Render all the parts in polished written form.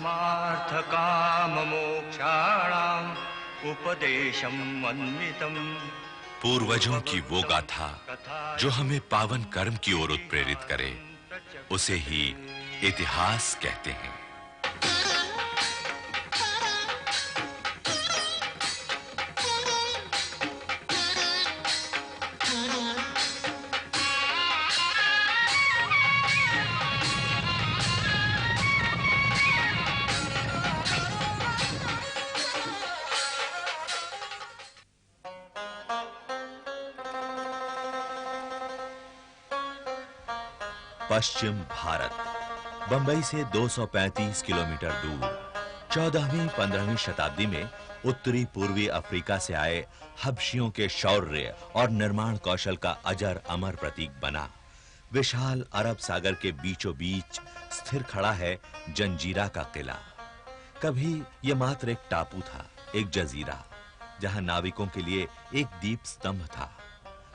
धर्मार्थ काम मोक्षाणाम उपदेशम अन्वितम। पूर्वजों की वो गाथा जो हमें पावन कर्म की ओर उत्प्रेरित करे, उसे ही इतिहास कहते हैं। पश्चिम भारत, बंबई से 235 किलोमीटर दूर 14वीं-15वीं शताब्दी में उत्तरी पूर्वी अफ्रीका से आए हबशियों के शौर्य और निर्माण कौशल का अजर अमर प्रतीक बना विशाल अरब सागर के बीचों बीच स्थिर खड़ा है जंजीरा का किला। कभी यह मात्र एक टापू था, एक जजीरा, जहां नाविकों के लिए एक दीप स्तंभ था,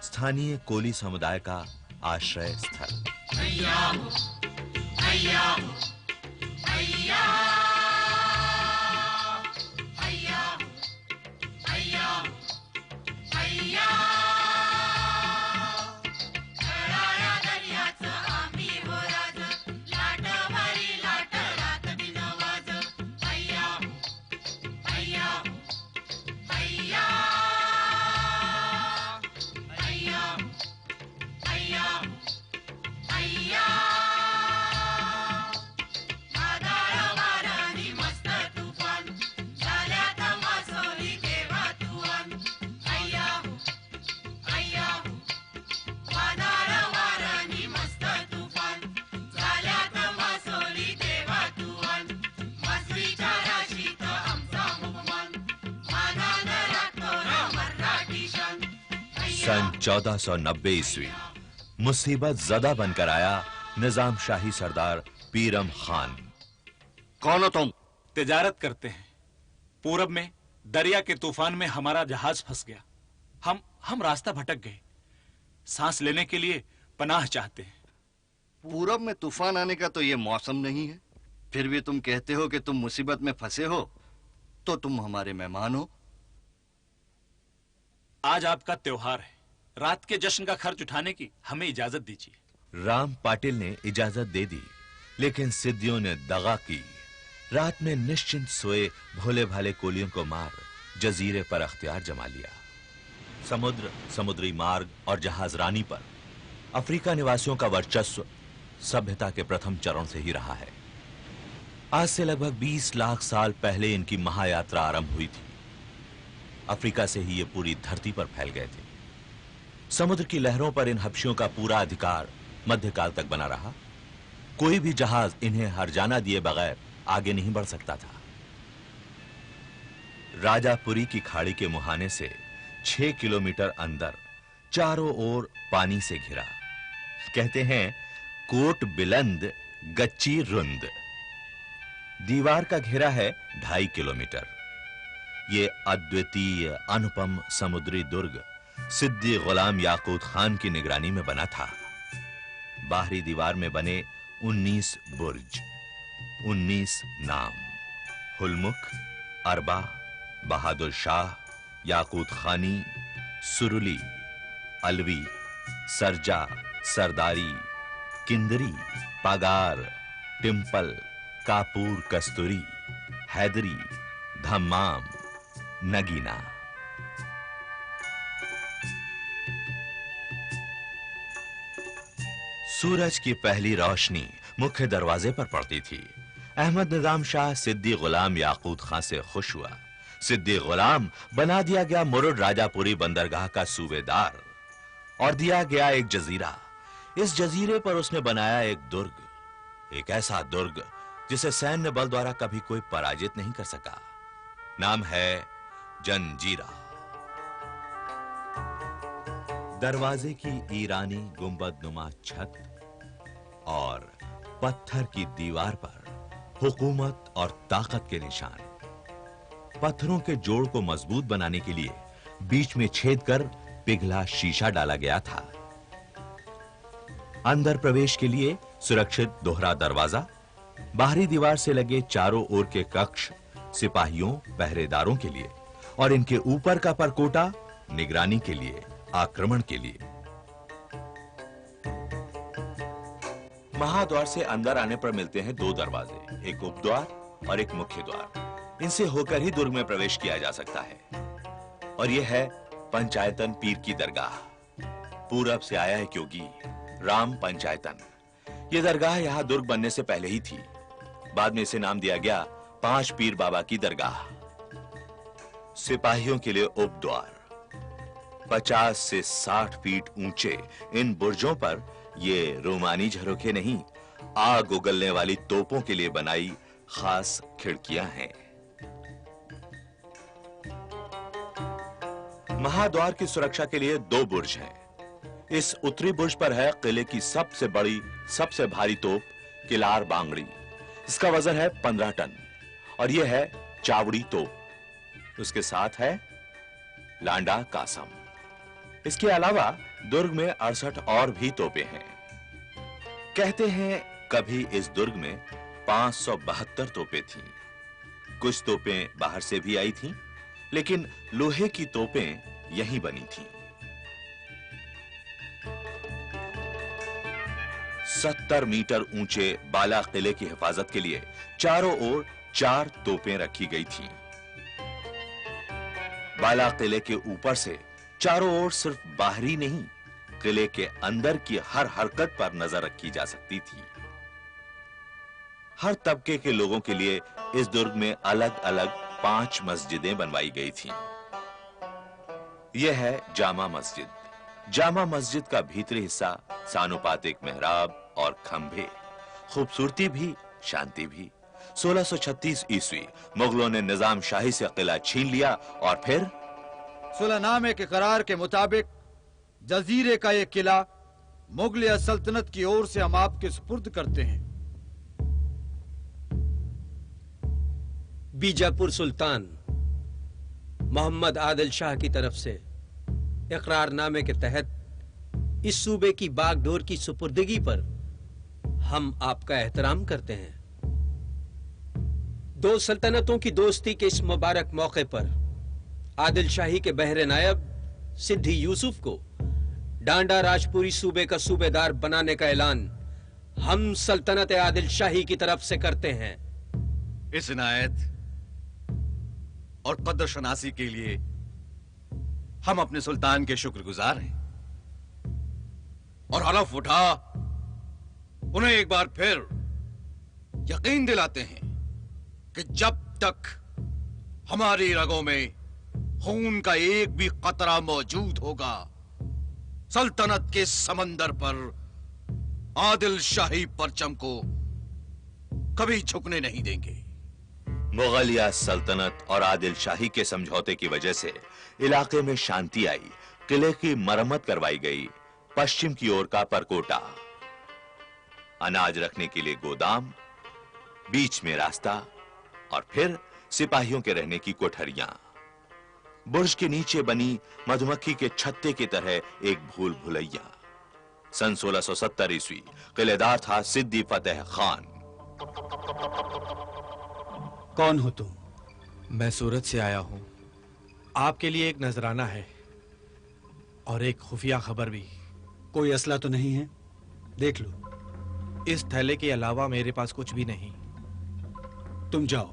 स्थानीय कोली समुदाय का आश्रय स्थल। सन 1490 ईस्वी मुसीबत ज़दा बनकर आया निजाम शाही सरदार पीरम खान। कौन हो तुम? तिजारत करते हैं। पूरब में दरिया के तूफान में हमारा जहाज फंस गया। हम रास्ता भटक गए। सांस लेने के लिए पनाह चाहते हैं। पूरब में तूफान आने का तो ये मौसम नहीं है, फिर भी तुम कहते हो कि तुम मुसीबत में फंसे हो, तो तुम हमारे मेहमान हो। आज आपका त्योहार है, रात के जश्न का खर्च उठाने की हमें इजाजत दीजिए। राम पाटिल ने इजाजत दे दी, लेकिन सिद्धियों ने दगा की। रात में निश्चिंत सोए भोले भाले कोलियों को मार जजीरे पर अख्तियार जमा लिया। समुद्र, समुद्री मार्ग और जहाजरानी पर अफ्रीका निवासियों का वर्चस्व सभ्यता के प्रथम चरण से ही रहा है। आज से लगभग 20 लाख साल पहले इनकी महायात्रा आरंभ हुई थी। अफ्रीका से ही ये पूरी धरती पर फैल गए थे। समुद्र की लहरों पर इन हबशियों का पूरा अधिकार मध्यकाल तक बना रहा। कोई भी जहाज इन्हें हरजाना दिए बगैर आगे नहीं बढ़ सकता था। राजापुरी की खाड़ी के मुहाने से 6 किलोमीटर अंदर चारों ओर पानी से घिरा। कहते हैं कोट बिलंद गच्ची रुंद। दीवार का घेरा है 2.5 किलोमीटर। ये अद्वितीय अनुपम समुद्री दुर्ग सिद्दी गुलाम याकूत खान की निगरानी में बना था। बाहरी दीवार में बने 19 बुर्ज, 19 नाम, हुलमुख, अरबा, बहादुर शाह, याकूत खानी, सुरुली, अलवी, सरजा, सरदारी, किंदरी, पगार, टिम्पल, कापूर, कस्तूरी, हैदरी, धम्माम, नगीना। सूरज की पहली रोशनी मुख्य दरवाजे पर पड़ती थी। अहमद निजाम शाह सिद्दी गुलाम याकूत खां से खुश हुआ। सिद्दी गुलाम बना दिया गया मुरुड राजापुरी बंदरगाह का सूबेदार और दिया गया एक जजीरा। इस जजीरे पर उसने बनाया एक दुर्ग, एक ऐसा दुर्ग जिसे सैन्य बल द्वारा कभी कोई पराजित नहीं कर सका। नाम है जंजीरा। दरवाजे की ईरानी गुंबदनुमा छत और पत्थर की दीवार पर हुकूमत और ताकत के निशान। पत्थरों के जोड़ को मजबूत बनाने के लिए बीच में छेद कर पिघला शीशा डाला गया था। अंदर प्रवेश के लिए सुरक्षित दोहरा दरवाजा बाहरी दीवार से लगे चारों ओर के कक्ष सिपाहियों पहरेदारों के लिए और इनके ऊपर का परकोटा निगरानी के लिए, आक्रमण के लिए। महाद्वार से अंदर आने पर मिलते हैं दो दरवाजे, एक उपद्वार और एक मुख्य द्वार। इनसे होकर ही दुर्ग में प्रवेश किया जा सकता है। और यह है पंचायतन पीर की दरगाह। पूरब से आया है क्योंकि राम पंचायतन। यह दरगाह यहां दुर्ग बनने से पहले ही थी। बाद में इसे नाम दिया गया पांच पीर बाबा की दरगाह। सिपाहियों के लिए उपद्वार। 50 से 60 फीट ऊंचे इन बुर्जों पर ये रोमानी झरोखे नहीं, आग उगलने वाली तोपों के लिए बनाई खास खिड़कियां हैं। महाद्वार की सुरक्षा के लिए दो बुर्ज हैं। इस उत्तरी बुर्ज पर है किले की सबसे बड़ी, सबसे भारी तोप किलार बांगड़ी। इसका वजन है 15 टन और यह है चावड़ी तोप। उसके साथ है लांडा कासम। इसके अलावा दुर्ग में 68 और भी तोपें हैं। कहते हैं कभी इस दुर्ग में 572 तोपें थीं। कुछ तोपें बाहर से भी आई थीं, लेकिन लोहे की तोपें यहीं बनी थीं। 70 मीटर ऊंचे बाला किले की हिफाजत के लिए चारों ओर 4 तोपें रखी गई थीं। बाला किले के ऊपर से चारों ओर सिर्फ बाहरी नहीं, किले के अंदर की हर हरकत पर नजर रखी जा सकती थी। हर तबके के लोगों के लिए इस दुर्ग में अलग अलग 5 मस्जिदें बनवाई गई थीं। यह है जामा मस्जिद। जामा मस्जिद का भीतरी हिस्सा सानुपातिक मेहराब और खंभे, खूबसूरती भी शांति भी। 1636 ईस्वी मुगलों ने निजाम शाही से किला छीन लिया और फिर सुलहनामे के करार के मुताबिक जजीरे का यह किला मुगलिया सल्तनत की ओर से हम आपके सुपुर्द करते हैं। बीजापुर सुल्तान मोहम्मद आदिल शाह की तरफ से इकरारनामे के तहत इस सूबे की बागडोर की सुपुर्दगी पर हम आपका एहतराम करते हैं। दो सल्तनतों की दोस्ती के इस मुबारक मौके पर आदिल शाही के बहरे नायब सिद्दी यूसुफ को डांडा राजपुरी सूबे का सूबेदार बनाने का ऐलान हम सल्तनत आदिल शाही की तरफ से करते हैं। इस इनायत और कद्र शनासी के लिए हम अपने सुल्तान के शुक्रगुजार हैं और हलफ उठा उन्हें एक बार फिर यकीन दिलाते हैं कि जब तक हमारी रगों में खून का एक भी कतरा मौजूद होगा, सल्तनत के समंदर पर आदिल शाही परचम को कभी झुकने नहीं देंगे। मुगलिया सल्तनत और आदिल शाही के समझौते की वजह से इलाके में शांति आई। किले की मरम्मत करवाई गई। पश्चिम की ओर का परकोटा, अनाज रखने के लिए गोदाम, बीच में रास्ता और फिर सिपाहियों के रहने की कोठरियां। बुर्ज के नीचे बनी मधुमक्खी के छत्ते की तरह एक भूल भुलैया। सन 1670 ईस्वी किलेदार था सिद्दी फतेह खान। कौन हो तुम? मैं सूरत से आया हूं। आपके लिए एक नजराना है और एक खुफिया खबर भी। कोई असला तो नहीं है? देख लो। इस थैले के अलावा मेरे पास कुछ भी नहीं। तुम जाओ।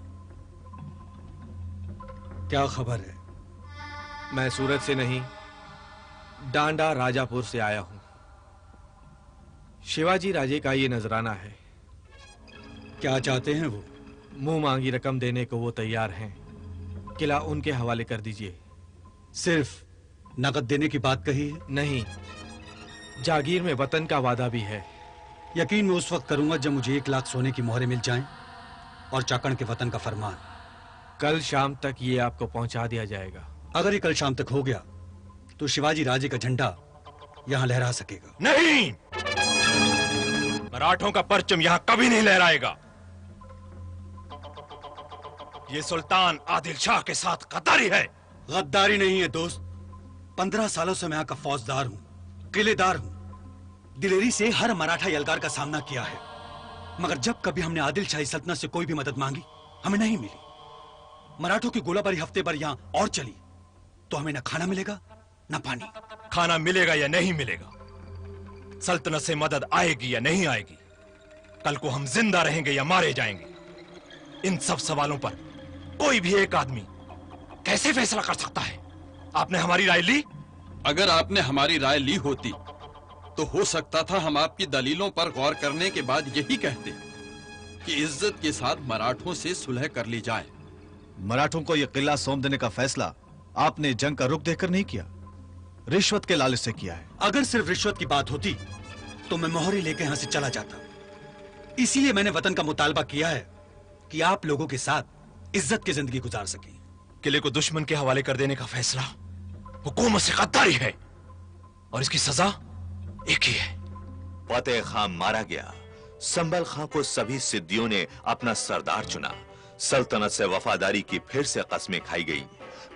क्या खबर है? मैं सूरत से नहीं, डांडा राजापुर से आया हूं। शिवाजी राजे का ये नजराना है। क्या चाहते हैं वो? मुंह मांगी रकम देने को वो तैयार हैं। किला उनके हवाले कर दीजिए। सिर्फ नकद देने की बात कही है? नहीं, जागीर में वतन का वादा भी है। यकीन मैं उस वक्त करूंगा जब मुझे 1 लाख सोने की मोहरें मिल जाएं और चाकण के वतन का फरमान। कल शाम तक ये आपको पहुंचा दिया जाएगा। अगर ये कल शाम तक हो गया तो शिवाजी राजे का झंडा यहां लहरा सकेगा। नहीं, मराठों का परचम यहां कभी नहीं लहराएगा। ये सुल्तान आदिल शाह के साथ गद्दारी है। गद्दारी नहीं है दोस्त। 15 सालों से मैं यहाँ का फौजदार हूँ, किलेदार हूँ। दिलेरी से हर मराठा यलगार का सामना किया है। मगर जब कभी हमने आदिल शाही सल्तनत से कोई भी मदद मांगी, हमें नहीं मिली। मराठों की गोलाबारी हफ्ते भर यहां और चली तो हमें न खाना मिलेगा न पानी। खाना मिलेगा या नहीं मिलेगा, सल्तनत से मदद आएगी या नहीं आएगी, कल को हम जिंदा रहेंगे या मारे जाएंगे, इन सब सवालों पर कोई भी एक आदमी कैसे फैसला कर सकता है? आपने हमारी राय ली? अगर आपने हमारी राय ली होती तो हो सकता था हम आपकी दलीलों पर गौर करने के बाद यही कहते कि इज्जत के साथ मराठों से सुलह कर ली जाए। मराठों को यह किला सौंप देने का फैसला आपने जंग का रुख देखकर नहीं किया, रिश्वत के लालच से किया है। अगर सिर्फ रिश्वत की बात होती तो मैं मोहरी लेकर यहां से चला जाता। इसीलिए मैंने वतन का मुतालबा किया है कि आप लोगों के साथ इज्जत की जिंदगी गुजार सकें। किले को दुश्मन के हवाले कर देने का फैसला हुकूमत से गद्दारी है और इसकी सजा एक ही है। फतेह खां मारा गया। संभल खां को सभी सिद्दियों ने अपना सरदार चुना। सल्तनत से वफादारी की फिर से कस्में खाई गई।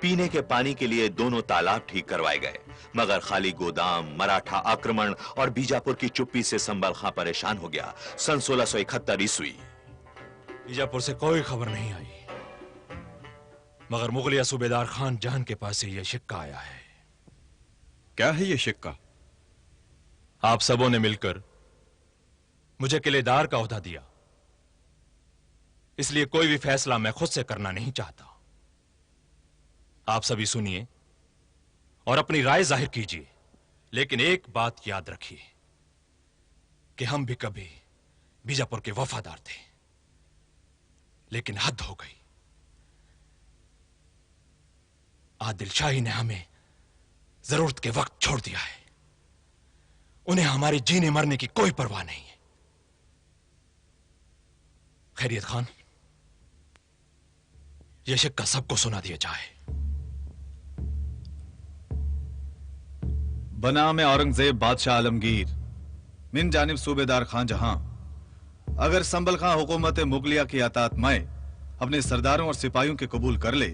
पीने के पानी के लिए दोनों तालाब ठीक करवाए गए, मगर खाली गोदाम, मराठा आक्रमण और बीजापुर की चुप्पी से संभल खां परेशान हो गया। सन 1671 ईस्वी। बीजापुर से कोई खबर नहीं आई, मगर मुगलिया सूबेदार खान जहान के पास से यह सिक्का आया है। क्या है यह सिक्का? आप सबों ने मिलकर मुझे किलेदार का ओहदा दिया, इसलिए कोई भी फैसला मैं खुद से करना नहीं चाहता। आप सभी सुनिए और अपनी राय जाहिर कीजिए, लेकिन एक बात याद रखिए कि हम भी कभी बीजापुर के वफादार थे, लेकिन हद हो गई। आदिल शाही ने हमें जरूरत के वक्त छोड़ दिया है। उन्हें हमारे जीने मरने की कोई परवाह नहीं है। खैरियत खान, यह सिक्का सबको सुना दिया जाए। बनाम औरंगजेब बादशाह आलमगीर मिन जानिब सूबेदार खान जहां, अगर संभल खां हुकूमत मुगलिया की अतात में अपने सरदारों और सिपाहियों के कबूल कर ले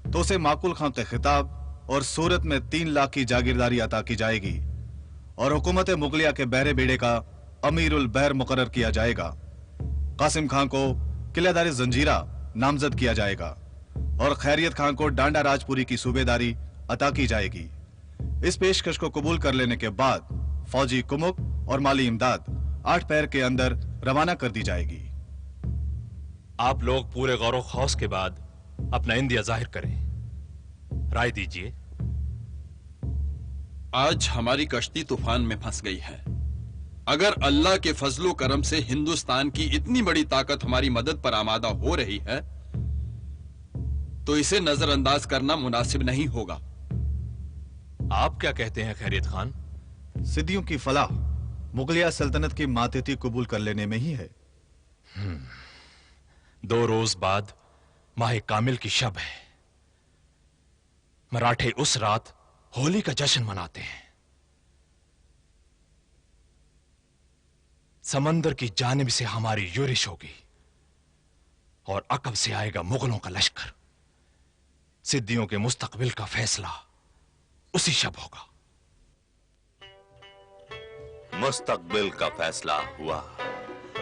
तो उसे माकुल खां के खिताब और सूरत में 3 लाख की जागीरदारी अता की जाएगी और हुकूमत मुगलिया के बहरे बेड़े का अमीरुल बहर मुकर्रर किया जाएगा। कासिम खां को किलेदारी जंजीरा नामजद किया जाएगा और खैरियत खां को डांडा राजपुरी की सूबेदारी अता की जाएगी। इस पेशकश को कबूल कर लेने के बाद फौजी कुमुक और माली इमदाद 8 पैर के अंदर रवाना कर दी जाएगी। आप लोग पूरे गौर खौस के बाद अपना इंदिया जाहिर करें, राय दीजिए। आज हमारी कश्ती तूफान में फंस गई है। अगर अल्लाह के फजलो करम से हिंदुस्तान की इतनी बड़ी ताकत हमारी मदद पर आमादा हो रही है तो इसे नजरअंदाज करना मुनासिब नहीं होगा। आप क्या कहते हैं खैरियत खान? सिद्दियों की फलाह मुगलिया सल्तनत की मातहती कबूल कर लेने में ही है। 2 रोज बाद माह कामिल की शब है। मराठे उस रात होली का जश्न मनाते हैं। समंदर की जानिब से हमारी यूरिश होगी और अकब से आएगा मुगलों का लश्कर। सिद्दियों के मुस्तकबिल का फैसला उसी शब होगा। मुस्तकबिल का फैसला हुआ।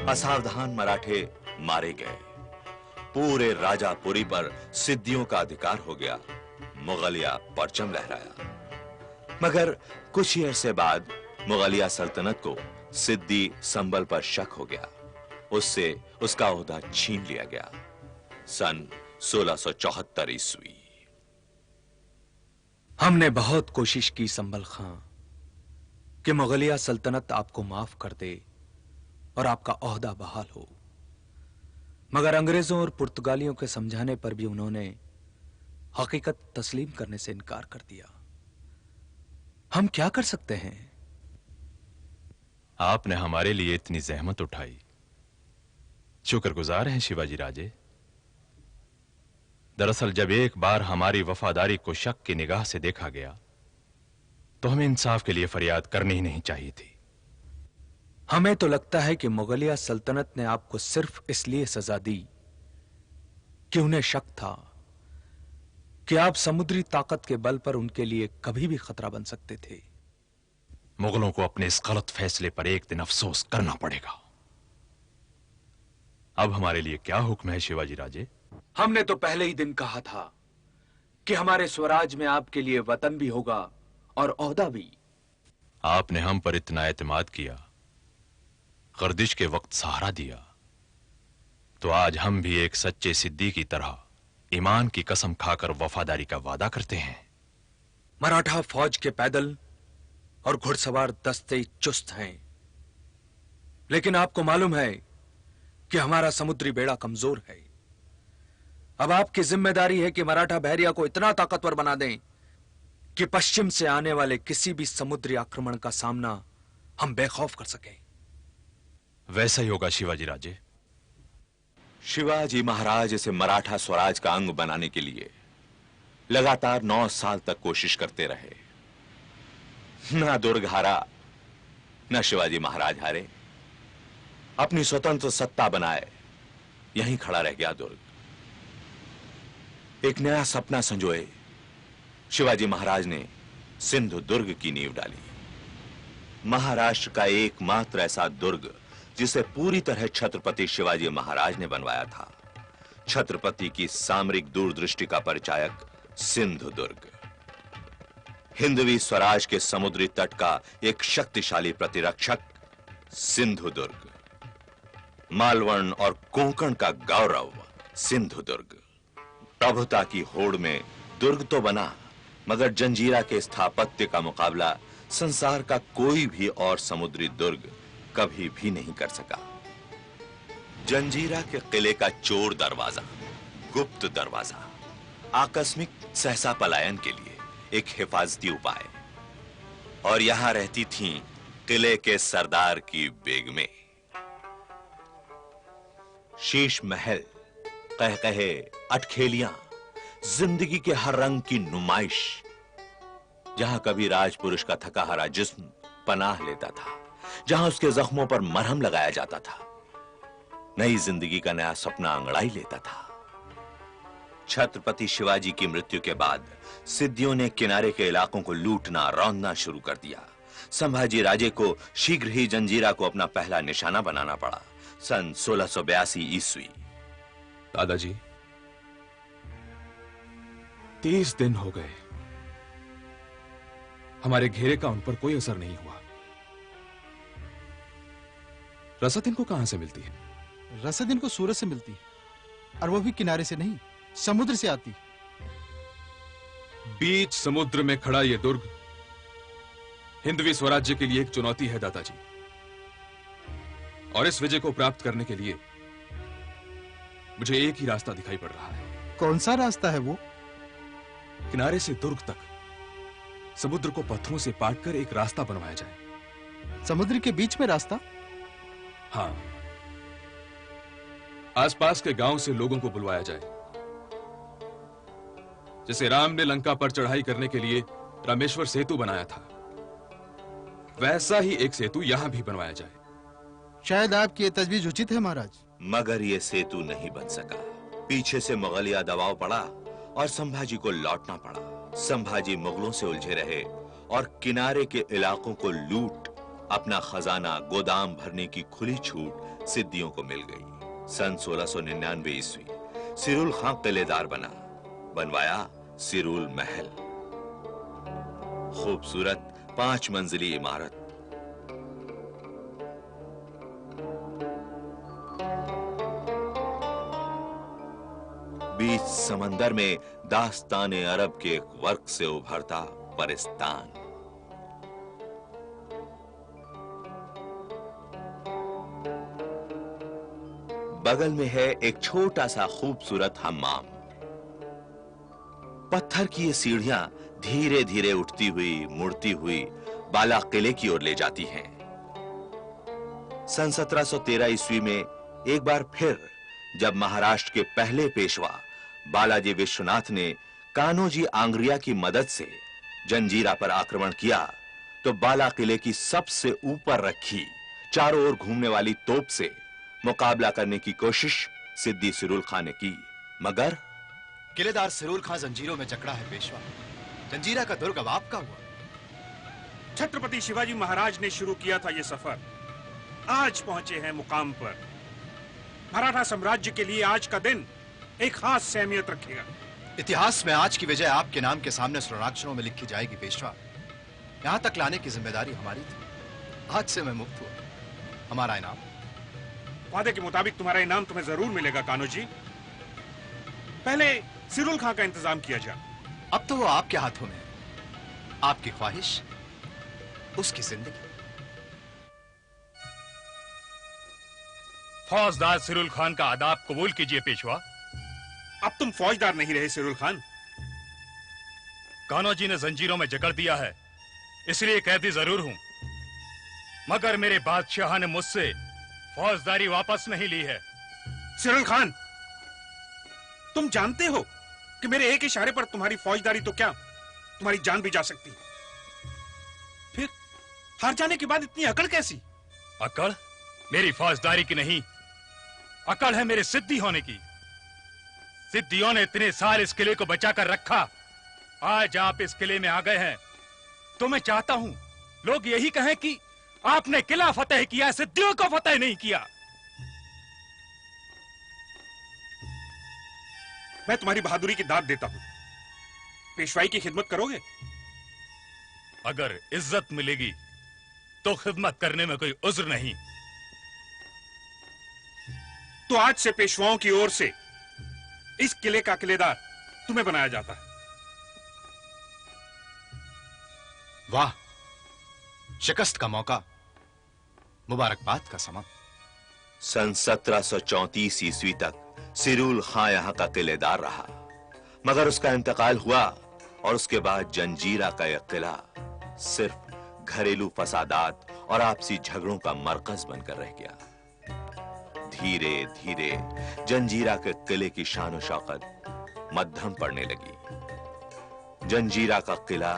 असावधान मराठे मारे गए। पूरे राजापुरी पर सिद्दियों का अधिकार हो गया। मुगलिया परचम लहराया। मगर कुछ ही अरसे बाद मुगलिया सल्तनत को सिद्दी संबल पर शक हो गया। उससे उसका ओहदा छीन लिया गया। सन 1674 ईस्वी। हमने बहुत कोशिश की संभल खां कि मुगलिया सल्तनत आपको माफ कर दे और आपका ओहदा बहाल हो, मगर अंग्रेजों और पुर्तगालियों के समझाने पर भी उन्होंने हकीकत तस्लीम करने से इनकार कर दिया। हम क्या कर सकते हैं? आपने हमारे लिए इतनी जहमत उठाई, शुक्रगुजार हैं शिवाजी राजे। दरअसल जब एक बार हमारी वफादारी को शक की निगाह से देखा गया तो हमें इंसाफ के लिए फरियाद करनी ही नहीं चाहिए थी। हमें तो लगता है कि मुगलिया सल्तनत ने आपको सिर्फ इसलिए सजा दी कि उन्हें शक था कि आप समुद्री ताकत के बल पर उनके लिए कभी भी खतरा बन सकते थे। मुगलों को अपने इस गलत फैसले पर एक दिन अफसोस करना पड़ेगा। अब हमारे लिए क्या हुक्म है शिवाजी राजे? हमने तो पहले ही दिन कहा था कि हमारे स्वराज में आपके लिए वतन भी होगा और ओहदा भी। आपने हम पर इतना एतमाद किया, गर्दिश के वक्त सहारा दिया, तो आज हम भी एक सच्चे सिद्दी की तरह ईमान की कसम खाकर वफादारी का वादा करते हैं। मराठा फौज के पैदल और घुड़सवार दस्ते चुस्त हैं, लेकिन आपको मालूम है कि हमारा समुद्री बेड़ा कमजोर है। अब आपकी जिम्मेदारी है कि मराठा बहरिया को इतना ताकतवर बना दें कि पश्चिम से आने वाले किसी भी समुद्री आक्रमण का सामना हम बेखौफ कर सकें। वैसा ही होगा शिवाजी राजे। शिवाजी महाराज इसे मराठा स्वराज का अंग बनाने के लिए लगातार 9 साल तक कोशिश करते रहे। ना दुर्ग हारा, ना शिवाजी महाराज हारे। अपनी स्वतंत्र सत्ता बनाए, यहीं खड़ा रह गया दुर्ग। एक नया सपना संजोए शिवाजी महाराज ने सिंधु दुर्ग की नींव डाली। महाराष्ट्र का एकमात्र ऐसा दुर्ग जिसे पूरी तरह छत्रपति शिवाजी महाराज ने बनवाया था। छत्रपति की सामरिक दूरदृष्टि का परिचायक सिंधु दुर्ग, हिंदवी स्वराज के समुद्री तट का एक शक्तिशाली प्रतिरक्षक सिंधु दुर्ग, मालवण और कोंकण का गौरव सिंधु दुर्ग। प्रभुता की होड़ में दुर्ग तो बना, मगर जंजीरा के स्थापत्य का मुकाबला संसार का कोई भी और समुद्री दुर्ग कभी भी नहीं कर सका। जंजीरा के किले का चोर दरवाजा, गुप्त दरवाजा, आकस्मिक सहसा पलायन के लिए एक हिफाजती उपाय, और यहां रहती थीं किले के सरदार की बेगमें। शीश महल, कहकहे, अटखेलियां, जिंदगी के हर रंग की नुमाइश, जहां कभी राजपुरुष का थका हारा जिस्म पनाह लेता था, जहां उसके जख्मों पर मरहम लगाया जाता था, नई जिंदगी का नया सपना अंगड़ाई लेता था। छत्रपति शिवाजी की मृत्यु के बाद सिद्धियों ने किनारे के इलाकों को लूटना रौंदना शुरू कर दिया। संभाजी राजे को शीघ्र ही जंजीरा को अपना पहला निशाना बनाना पड़ा। सन 1682 ईस्वी। दादाजी, 30 दिन हो गए, हमारे घेरे का उन पर कोई असर नहीं हुआ। रसद इनको कहां से मिलती है? रसद इनको सूरज से मिलती है, और वो भी किनारे से नहीं, समुद्र से आती। बीच समुद्र में खड़ा यह दुर्ग हिंदवी स्वराज्य के लिए एक चुनौती है दादाजी, और इस विजय को प्राप्त करने के लिए मुझे एक ही रास्ता दिखाई पड़ रहा है। कौन सा रास्ता है वो? किनारे से दुर्ग तक समुद्र को पत्थरों से पाटकर एक रास्ता बनवाया जाए। समुद्र के बीच में रास्ता? हाँ, आसपास के गांव से लोगों को बुलवाया जाए। जैसे राम ने लंका पर चढ़ाई करने के लिए रामेश्वर सेतु बनाया था, वैसा ही एक सेतु यहां भी बनवाया जाए। शायद आपकी ये तजवीज उचित है महाराज, मगर ये सेतु नहीं बन सका। पीछे से मुगलिया दबाव पड़ा और संभाजी को लौटना पड़ा। संभाजी मुगलों से उलझे रहे और किनारे के इलाकों को लूट अपना खजाना गोदाम भरने की खुली छूट सिद्धियों को मिल गई। सन 1699 ईस्वी सिरुल खां किलेदार बनवाया सिरुल महल, खूबसूरत 5 मंजिली इमारत। बीच समंदर में दास्ताने अरब के एक वर्क से उभरता परिस्तान। बगल में है एक छोटा सा खूबसूरत हम्माम। पत्थर की ये सीढ़ियां धीरे धीरे उठती हुई मुड़ती हुई बाला किले की ओर ले जाती हैं। सन 1713 ईस्वी में एक बार फिर जब महाराष्ट्र के पहले पेशवा बालाजी विश्वनाथ ने कान्होजी आंग्रिया की मदद से जंजीरा पर आक्रमण किया, तो बाला किले की सबसे ऊपर रखी चारों ओर घूमने वाली तोप से मुकाबला करने की कोशिश सिद्दी सिरुल खां ने की, मगर किलेदार सिरुल खां जंजीरों में जकड़ा है पेशवा। जंजीरा का दुर्ग अब आपका हुआ। छत्रपति शिवाजी महाराज ने शुरू किया था ये सफर, आज पहुंचे हैं मुकाम पर। मराठा साम्राज्य के लिए आज का दिन एक खास अहमियत रखेगा। इतिहास में आज की विजय आपके नाम के सामने स्वर्णाक्षरों में लिखी जाएगी पेशवा। यहां तक लाने की जिम्मेदारी हमारी थी। आज से मैं मुक्त हुआ। हमारा इनाम? वादे के मुताबिक तुम्हारा इनाम तुम्हें जरूर मिलेगा कान्हो जी। पहले सिरुल खां का इंतजाम किया जाए। अब तो वो आपके हाथों में है। आपकी ख्वाहिश, उसकी जिंदगी। फौजदार सिरुल खान का आदाब कबूल कीजिए पेशवा। अब तुम फौजदार नहीं रहे सिरुल खान। कान्हो जी ने जंजीरों में जकड़ दिया है, इसलिए कैदी जरूर हूं, मगर मेरे बादशाह ने मुझसे फौजदारी वापस नहीं ली है। सिरुल खान, तुम जानते हो कि मेरे एक इशारे पर तुम्हारी फौजदारी तो क्या, तुम्हारी जान भी जा सकती है। फिर हार जाने के बाद इतनी अकड़ कैसी? अकड़ मेरी फौजदारी की नहीं, अकड़ है मेरे सिद्धि होने की। सिद्धियों ने इतने साल इस किले को बचाकर रखा। आज आप इस किले में आ गए हैं तो मैं चाहता हूं लोग यही कहें कि आपने किला फतेह किया, सिद्धियों को फतेह नहीं किया। मैं तुम्हारी बहादुरी की दाद देता हूं। पेशवाई की खिदमत करोगे? अगर इज्जत मिलेगी तो खिदमत करने में कोई उज्र नहीं। तो आज से पेशवाओं की ओर से इस किले का किलेदार तुम्हें बनाया जाता है। वाह, शिकस्त का मौका, मुबारकबाद का समा। सन 1734 ईस्वी तक सिरुल खां यहां का किलेदार रहा, मगर उसका इंतकाल हुआ और उसके बाद जंजीरा का यह किला सिर्फ घरेलू फसादात और आपसी झगड़ों का मरकज बनकर रह गया। धीरे धीरे जंजीरा के किले की शान शौकत मध्यम पड़ने लगी। जंजीरा का किला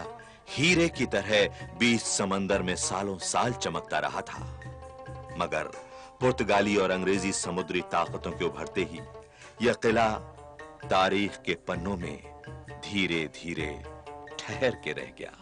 हीरे की तरह बीच समंदर में सालों साल चमकता रहा था, मगर पुर्तगाली और अंग्रेजी समुद्री ताकतों के उभरते ही यह किला तारीख के पन्नों में धीरे धीरे ठहर के रह गया।